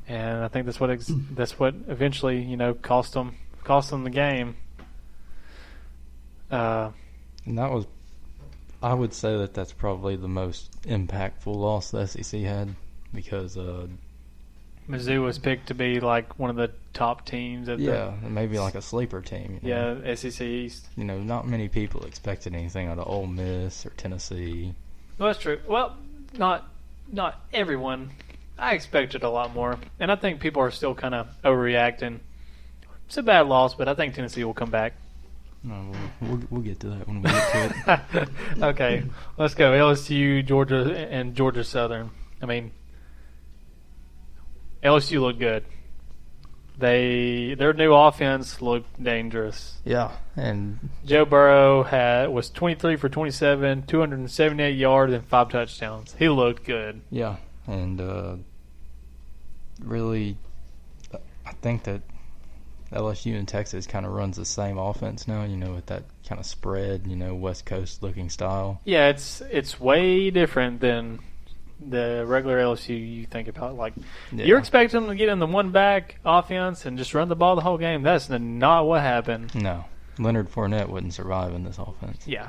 And I think that's what eventually cost them the game. And that was, I would say that's probably the most impactful loss the SEC had, because Mizzou was picked to be like one of the top teams. Maybe like a sleeper team. SEC East. Not many people expected anything out of Ole Miss or Tennessee. Well, that's true. Well, not everyone. I expected a lot more, and I think people are still kind of overreacting. It's a bad loss, but I think Tennessee will come back. No, we'll get to that when we get to it. Okay, let's go. LSU, Georgia, and Georgia Southern. I mean, LSU looked good. Their new offense looked dangerous. Yeah, and Joe Burrow was 23 for 27, 278 yards, and 5 touchdowns. He looked good. Yeah, and really, I think that LSU in Texas kind of runs the same offense now, with that kind of spread, West Coast looking style. Yeah, it's way different than the regular LSU you think about. Like, you're expecting them to get in the one-back offense and just run the ball the whole game. That's not what happened. No. Leonard Fournette wouldn't survive in this offense. Yeah.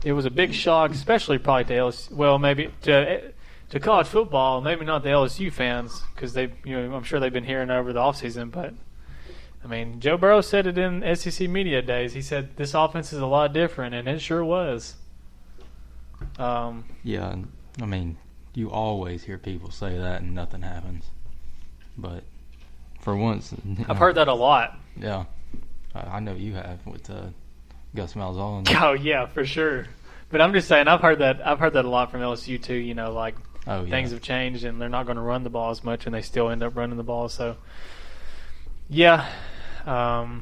It was a big shock, especially probably to LSU. Well, maybe to college football, maybe not the LSU fans, because I'm sure they've been hearing over the offseason. But I mean, Joe Burrow said it in SEC media days. He said this offense is a lot different, and it sure was. Yeah, I mean, you always hear people say that and nothing happens. But for once, I've heard that a lot. Yeah, I know you have with Gus Malzahn. Oh yeah, for sure. But I'm just saying, I've heard that a lot from LSU too. Things have changed and they're not going to run the ball as much, and they still end up running the ball. So yeah, LSU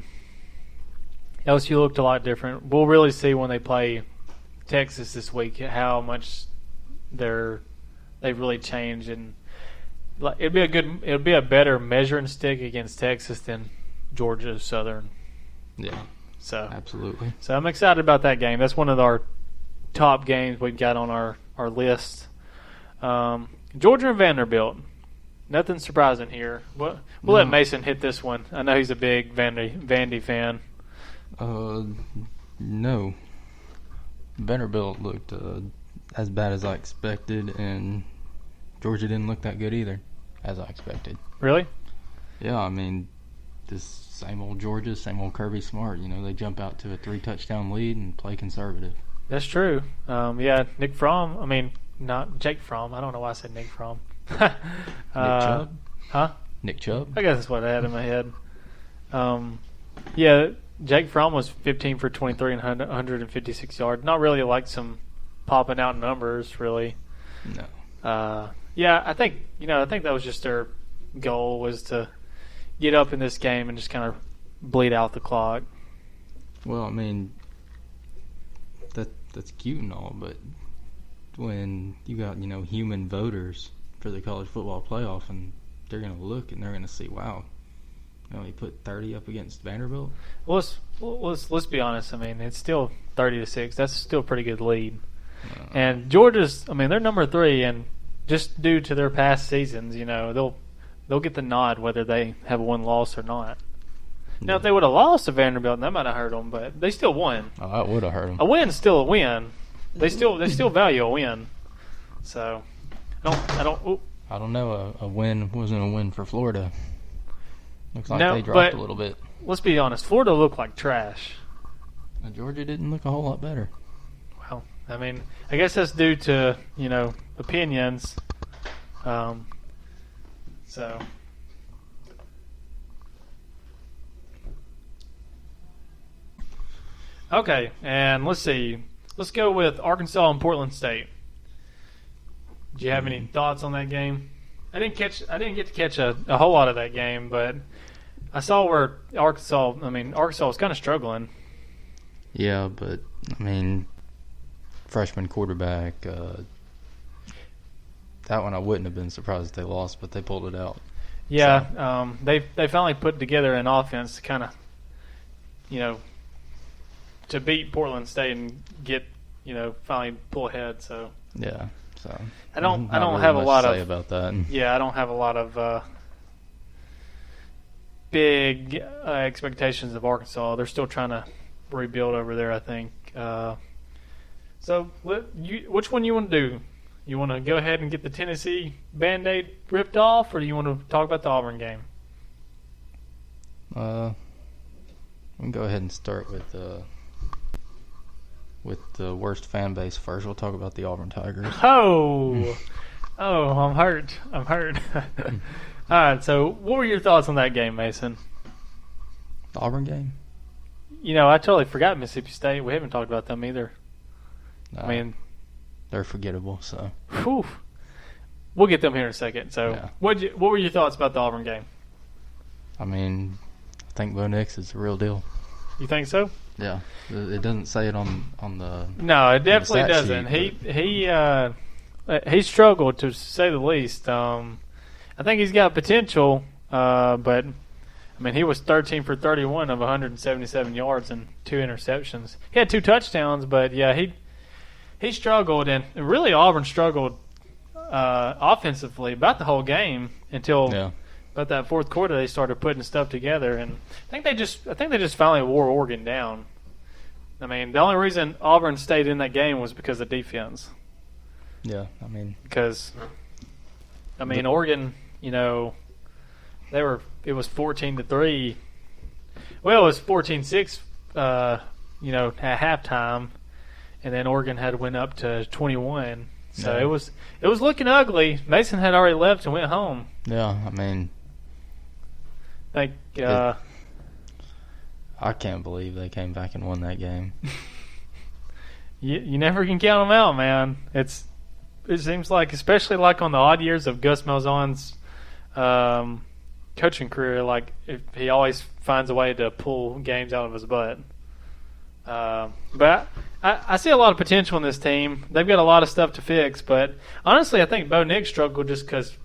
looked a lot different. We'll really see when they play Texas this week how much they've really changed, and it'll be a better measuring stick against Texas than Georgia Southern. Yeah. So absolutely. So I'm excited about that game. That's one of our top games we've got on our list. Georgia and Vanderbilt. Nothing surprising here. We'll let Mason hit this one. I know he's a big Vandy fan. No. Vanderbilt looked as bad as I expected, and Georgia didn't look that good either, as I expected. Really? Yeah, I mean, just same old Georgia, same old Kirby Smart. They jump out to a 3-touchdown lead and play conservative. That's true. Nick Fromm. I mean, not Jake Fromm. I don't know why I said Nick Fromm. Nick Chubb? Huh? Nick Chubb? I guess that's what I had in my head. Jake Fromm was 15 for 23 and 156 yards. Not really like some popping out numbers, really. No. I think that was just their goal, was to get up in this game and just kind of bleed out the clock. Well, I mean, that's cute and all, but when you got human voters for the college football playoff, and they're going to look and they're going to see, wow, he put 30 up against Vanderbilt. Well, let's be honest. I mean, it's still 30-6. That's still a pretty good lead. And Georgia's, they're number 3, and just due to their past seasons, they'll get the nod whether they have one loss or not. Now, if they would have lost to Vanderbilt, that might have hurt them, but they still won. Oh, that would have hurt them. A win's still a win. They still value a win. So, I don't know. A win wasn't a win for Florida. Looks like they dropped a little bit. Let's be honest. Florida looked like trash. Georgia didn't look a whole lot better. Well, I guess that's due to, opinions. So. Okay, and let's see. Let's go with Arkansas and Portland State. Do you have any thoughts on that game? I didn't get to catch a whole lot of that game, but I saw where Arkansas was kind of struggling. Yeah, but freshman quarterback, that one I wouldn't have been surprised if they lost, but they pulled it out. Yeah, so. They finally put together an offense to kind of, to beat Portland State and get, finally pull ahead. So yeah, So I don't really have a much lot to say of about that. Yeah, I don't have a lot of big expectations of Arkansas. They're still trying to rebuild over there, I think. So, which one you want to do? You want to go ahead and get the Tennessee Band-Aid ripped off, or do you want to talk about the Auburn game? We can go ahead and start with the worst fan base first. We'll talk about the Auburn Tigers. Oh, I'm hurt. All right, so what were your thoughts on that game, Mason? The Auburn game? I totally forgot Mississippi State. We haven't talked about them either. I mean, they're forgettable. So, whew. We'll get them here in a second. So, yeah. What were your thoughts about the Auburn game? I mean, I think Bo Nix is the real deal. You think so? Yeah, it doesn't say it on the. No, it definitely doesn't. He struggled, to say the least. I think he's got potential, but I mean, he was 13 for 31 of 177 yards and 2 interceptions. He had 2 touchdowns, but yeah, he struggled, and really Auburn struggled offensively about the whole game until about that fourth quarter they started putting stuff together, and I think they just finally wore Oregon down. I mean, the only reason Auburn stayed in that game was because of defense. Yeah, I mean, because Oregon, it was 14-3. Well, it was 14-6, at halftime, and then Oregon had went up to 21. So it was looking ugly. Mason had already left and went home. Yeah, I mean, I can't believe they came back and won that game. You never can count them out, man. It seems like, especially like on the odd years of Gus Malzahn's coaching career, like he always finds a way to pull games out of his butt. But I see a lot of potential in this team. They've got a lot of stuff to fix, but honestly, I think Bo Nix struggled just because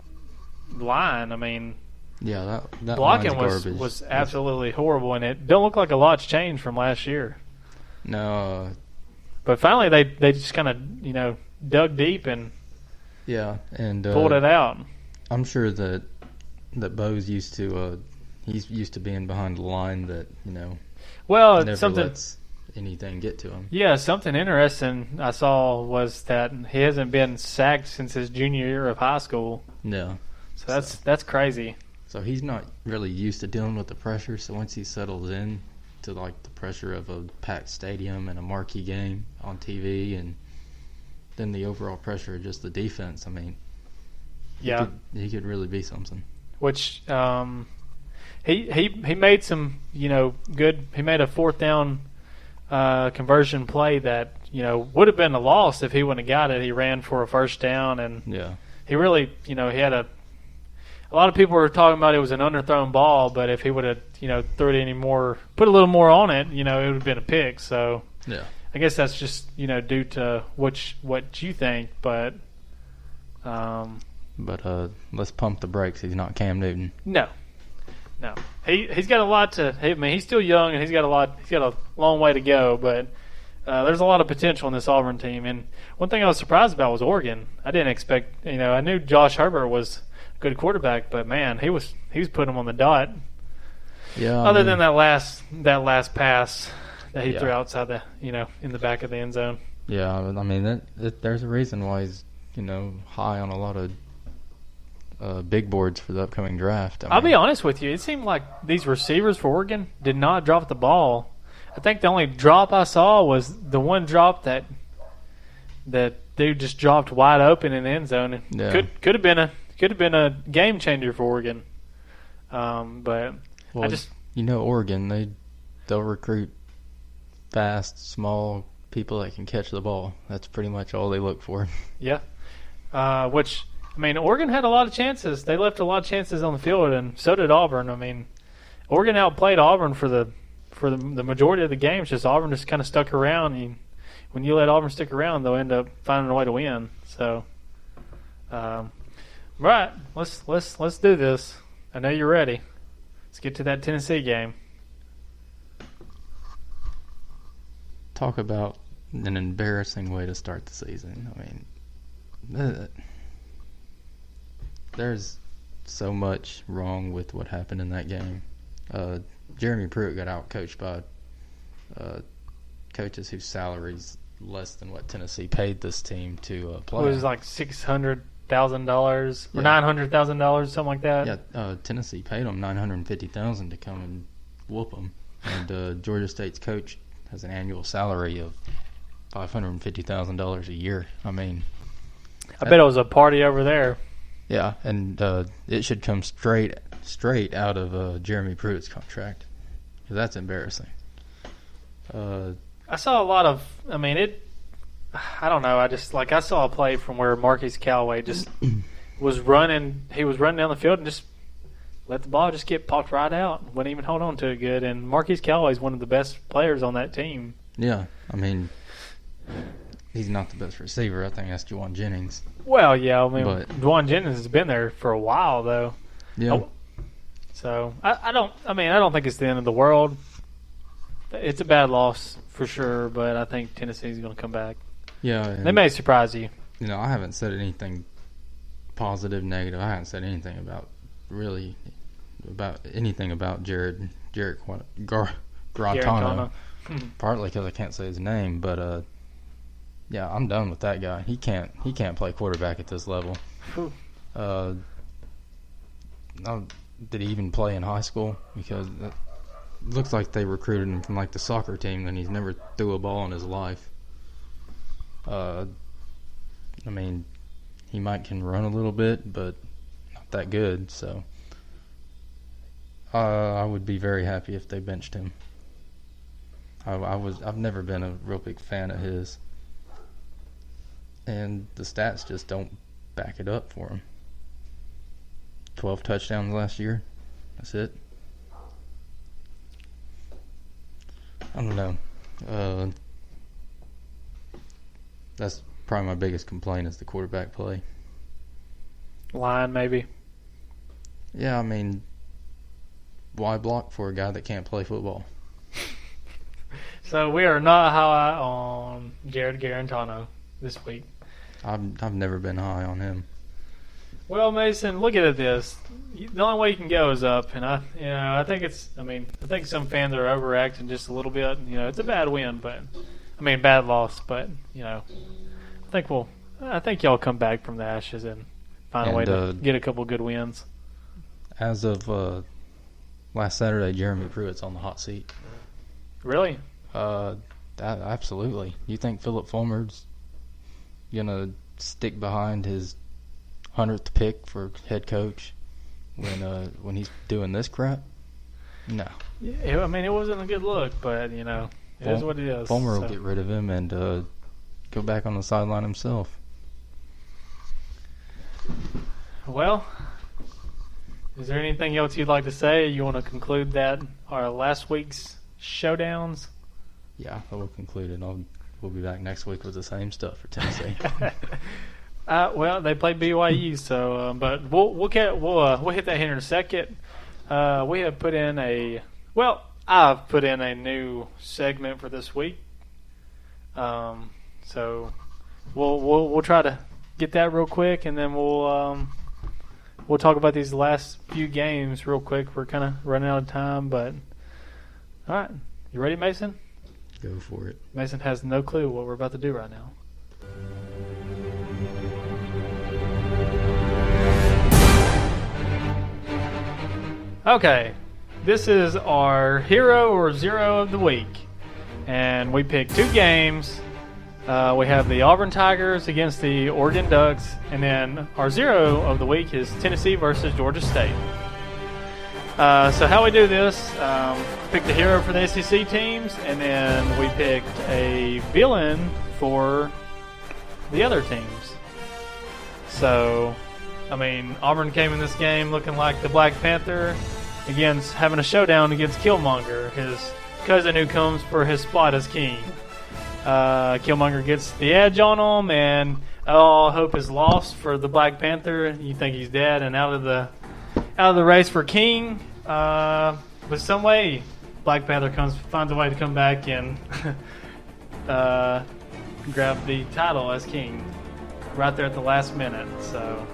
line. I mean, yeah, that blocking was absolutely horrible, and it don't look like a lot's changed from last year. No, but finally they just kind of dug deep and pulled it out. I'm sure that Bo's used to he's used to being behind the line that never lets anything get to him. Yeah, something interesting I saw was that he hasn't been sacked since his junior year of high school. No, so that's crazy. So he's not really used to dealing with the pressure. So once he settles in to like the pressure of a packed stadium and a marquee game on TV, and then the overall pressure of just the defense, I mean, he could really be something. Which he made some good. He made a 4th down conversion play that would have been a loss if he wouldn't have got it. He ran for a 1st down, and he really he had a lot of people were talking about it was an underthrown ball, but if he would have threw it put a little more on it, it would have been a pick. So I guess that's just due to what you think, but let's pump the brakes. He's not Cam Newton. No. He's got a lot to. I mean, he's still young and he's got a long way to go. But there's a lot of potential in this Auburn team. And one thing I was surprised about was Oregon. I didn't expect. I knew Josh Herbert was a good quarterback, but man, he was putting him on the dot. Yeah. Other than that last pass that he threw outside the in the back of the end zone. Yeah, I mean there's a reason why he's high on a lot of big boards for the upcoming draft. I'll be honest with you. It seemed like these receivers for Oregon did not drop the ball. I think the only drop I saw was the one drop that dude just dropped wide open in the end zone. Yeah. Could have been a game changer for Oregon. But I just Oregon they'll recruit fast, small people that can catch the ball. That's pretty much all they look for. Yeah. Which, I mean, Oregon had a lot of chances. They left a lot of chances on the field, and so did Auburn. I mean, Oregon outplayed Auburn for the majority of the games. Just Auburn just kind of stuck around. And when you let Auburn stick around, they'll end up finding a way to win. So, right, let's do this. I know you're ready. Let's get to that Tennessee game. Talk about an embarrassing way to start the season. I mean, there's so much wrong with what happened in that game. Jeremy Pruitt got out-coached by coaches whose salaries less than what Tennessee paid this team to play. It was like $600,000 or $900,000, something like that. Yeah, Tennessee paid them $950,000 to come and whoop them, and Georgia State's coach has an annual salary of $550,000 a year. I mean, I bet it was a party over there. Yeah, and it should come straight out of Jeremy Pruitt's contract, because that's embarrassing. I saw a lot of. I mean, I don't know. I saw a play from where Marquise Callaway just was running. He was running down the field and just let the ball just get popped right out. Wouldn't even hold on to it good. And Marquise Callaway is one of the best players on that team. Yeah, I mean, he's not the best receiver. I think that's Juwan Jennings. Well, yeah, I mean, Juwan Jennings has been there for a while, though. Yeah. So I don't think it's the end of the world. It's a bad loss for sure, but I think Tennessee's going to come back. Yeah, they may surprise you. You know, I haven't said anything positive, negative. I haven't said anything about Jarrett Garantano. Partly because I can't say his name, but yeah, I'm done with that guy. He can't play quarterback at this level. Did he even play in high school? Because it looks like they recruited him from like the soccer team, and he's never threw a ball in his life. I mean, he can run a little bit, but not that good. So I would be very happy if they benched him. I've never been a real big fan of his, and the stats just don't back it up for him. 12 touchdowns last year. That's it. I don't know. That's probably my biggest complaint is the quarterback play. Line, maybe. Yeah, I mean, why block for a guy that can't play football? So we are not high on Jarrett Garantano this week. I've never been high on him. Well, Mason, look at this. The only way you can go is up, and I think some fans are overreacting just a little bit. You know, it's a bad win, bad loss, but I think y'all come back from the ashes and find a way to get a couple good wins. As of last Saturday, Jeremy Pruitt's on the hot seat. Really? Absolutely. You think Philip Fulmer's gonna stick behind his 100th pick for head coach when he's doing this crap? No. Yeah, I mean, it wasn't a good look, but it is what it is. Fulmer will get rid of him and go back on the sideline himself. Well, is there anything else you'd like to say? You want to conclude that our last week's showdowns? Yeah, we'll conclude it. We'll be back next week with the same stuff for Tennessee. Well, they played BYU, so but we'll hit that here in a second. We have put in I've put in a new segment for this week. So we'll try to get that real quick, and then we'll talk about these last few games real quick. We're kind of running out of time, but all right, you ready, Mason? Go for it. Mason has no clue what we're about to do right now. Okay, this is our hero or zero of the week, and we picked two games. We have the Auburn Tigers against the Oregon Ducks, and then our zero of the week is Tennessee versus Georgia State. So how we do this, picked a hero for the SEC teams, and then we picked a villain for the other teams. So, Auburn came in this game looking like the Black Panther against having a showdown against Killmonger, his cousin who comes for his spot as king. Killmonger gets the edge on him, and all hope is lost for the Black Panther. You think he's dead and out of the race for king. But some way, Black Panther finds a way to come back and grab the title as king. right there at the last minute. So